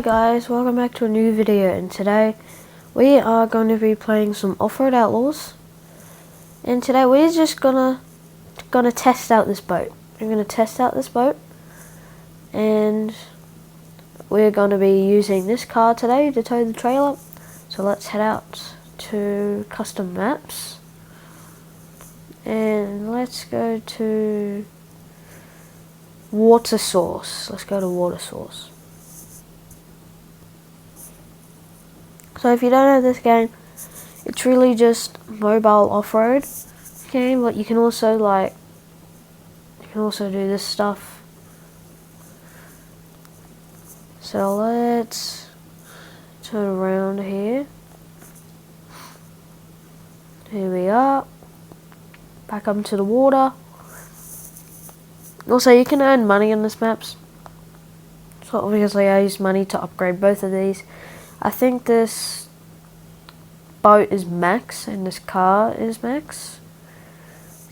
Hi guys, welcome back to a new video, and today we are going to be playing some Off-Road Outlaws. And today we're just gonna test out this boat. We're gonna test out this boat, and we're going to be using this car today to tow the trailer. So let's head out to custom maps, and let's go to water source. Let's go to water source. So if you don't know this game, it's really just mobile off-road game, but you can also do this stuff. So let's turn around here. Here we are. Back up into the water. Also, you can earn money on this maps. So obviously I used money to upgrade both of these. I think this boat is max and this car is max.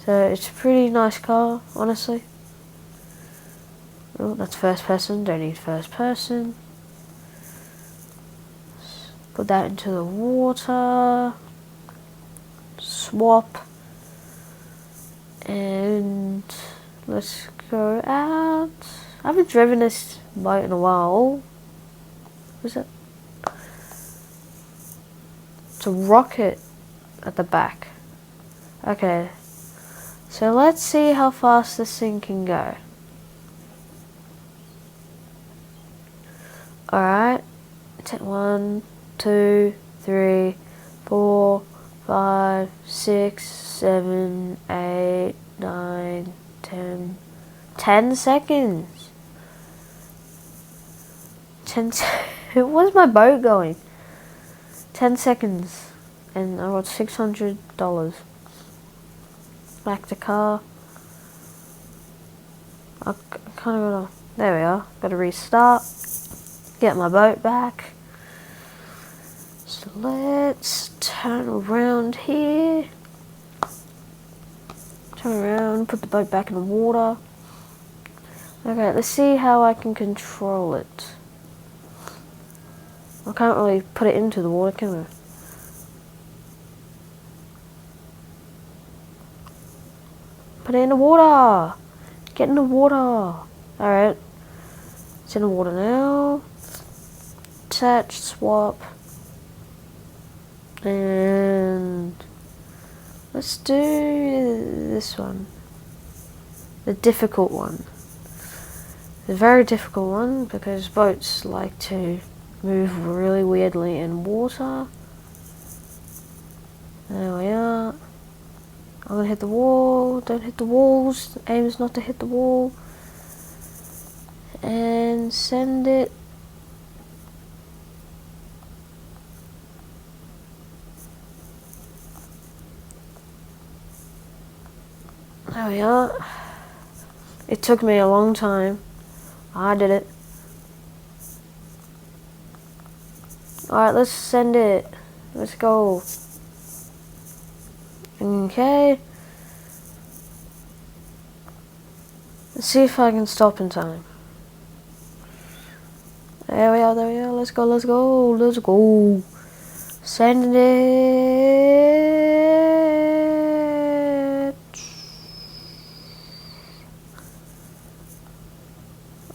So it's a pretty nice car, honestly. Oh, that's first person, don't need first person. Put that into the water. Swap. And let's go out. I haven't driven this boat in a while. What is it? It's a rocket at the back. Okay. So let's see how fast this thing can go. Alright. 1, 2, 3, 4, 5, 6, 7, 8, 9, 10. 10 seconds. 10 Where's my boat going? 10 seconds. And I got $600. Back to car. I kind of gotta. There we are. Gotta restart. Get my boat back. So let's turn around here. Turn around. Put the boat back in the water. Okay, let's see how I can control it. I can't really put it into the water, can I? Put it in the water! Get in the water! Alright. It's in the water now. Attach, swap. And let's do this one. The difficult one. The very difficult one, because boats like to move really weirdly in water. There we are. I'm gonna hit the wall. Don't hit the walls. The aim is not to hit the wall. And send it. There we are. It took me a long time. I did it. Alright, let's send it. Let's go. Okay. Let's see if I can stop in time. There we are, there we are. Let's go, let's go, let's go. Send it.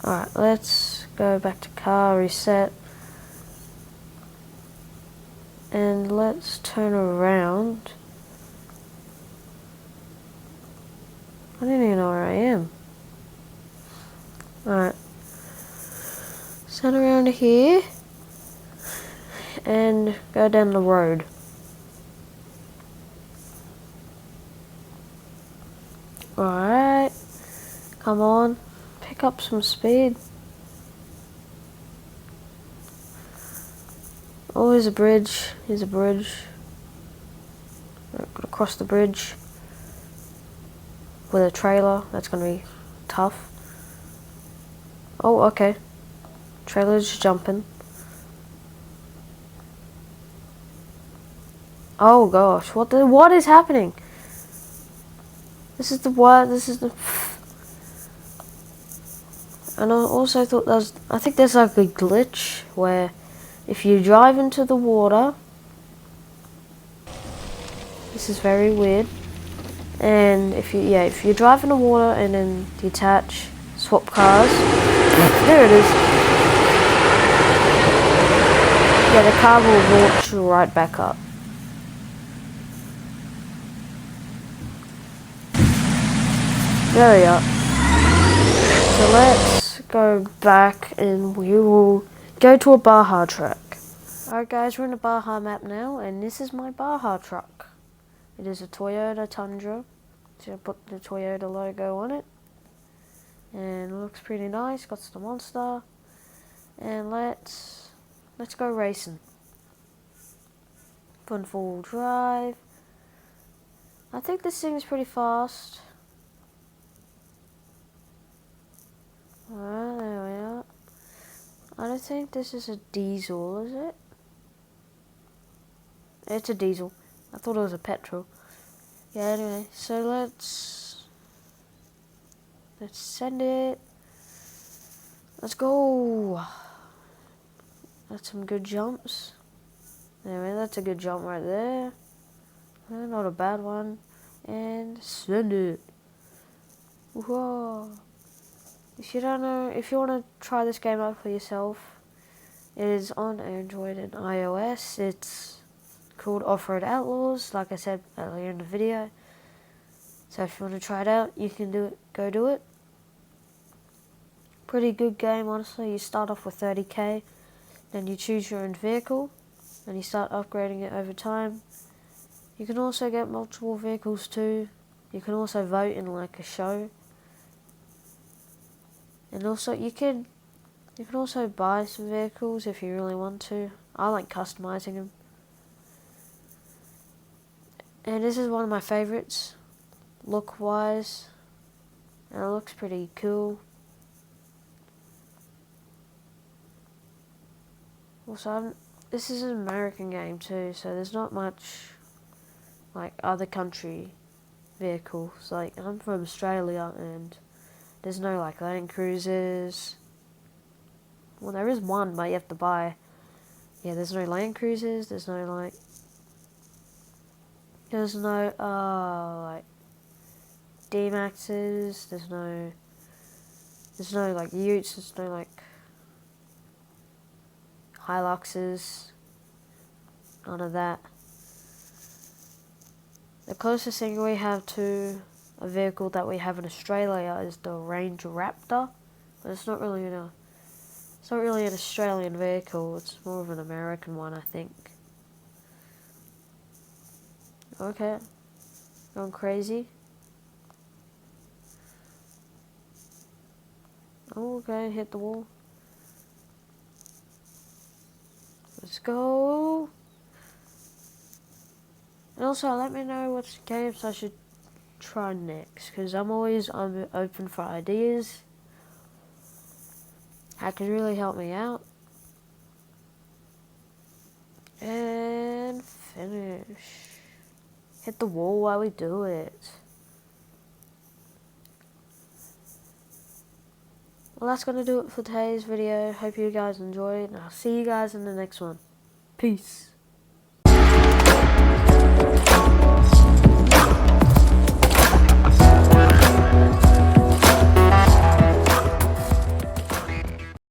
Alright, let's go back to car, reset. And let's turn around. I don't even know where I am. Alright. Turn around here. And go down the road. Alright. Come on. Pick up some speed. Oh, here's a bridge. Here's a bridge. Gotta cross the bridge with a trailer. That's gonna be tough. Oh, okay. Trailer's jumping. Oh gosh, what is happening? This is the what? This is the. And I also thought I think there's like a glitch where if you drive into the water, this is very weird. And if you drive in the water and then detach, swap cars, there it is. Yeah, the car will launch right back up. There we are. So let's go back and we will go to a Baja track. Alright guys, we're in the Baja map now and this is my Baja truck. It is a Toyota Tundra. So I put the Toyota logo on it. And it looks pretty nice, got the monster. And let's go racing. Put in full drive. I think this thing is pretty fast. Alright, there we are. I don't think this is a diesel, is it? It's a diesel. I thought it was a petrol. Yeah, anyway, so let's send it. Let's go. That's some good jumps. Anyway, that's a good jump right there. Not a bad one. And send it. Whoa. If you don't know, if you want to try this game out for yourself, it is on Android and iOS. It's called Off-Road Outlaws, like I said earlier in the video. So if you want to try it out, you can do it. Go do it. Pretty good game, honestly. You start off with 30k, then you choose your own vehicle, and you start upgrading it over time. You can also get multiple vehicles too. You can also vote in like a show. And also you can also buy some vehicles if you really want to. I like customizing them. And this is one of my favorites, look wise. And it looks pretty cool. Also, this is an American game too, so there's not much like other country vehicles. Like I'm from Australia and there's no like Land Cruisers. Well, there is one, but you have to buy. Yeah, there's no Land Cruisers. There's no like like D-Maxes. There's no like Utes. There's no like Hiluxes. None of that. The closest thing we have to a vehicle that we have in Australia is the Range Raptor, but it's not really an Australian vehicle. It's more of an American one, I think. Okay, going crazy. Oh, okay, hit the wall. Let's go. And also, let me know what games I should try next, because I'm open for ideas. That can really help me out. And finish. Hit the wall while we do it. Well, that's going to do it for today's video. Hope you guys enjoyed, and I'll see you guys in the next one. Peace.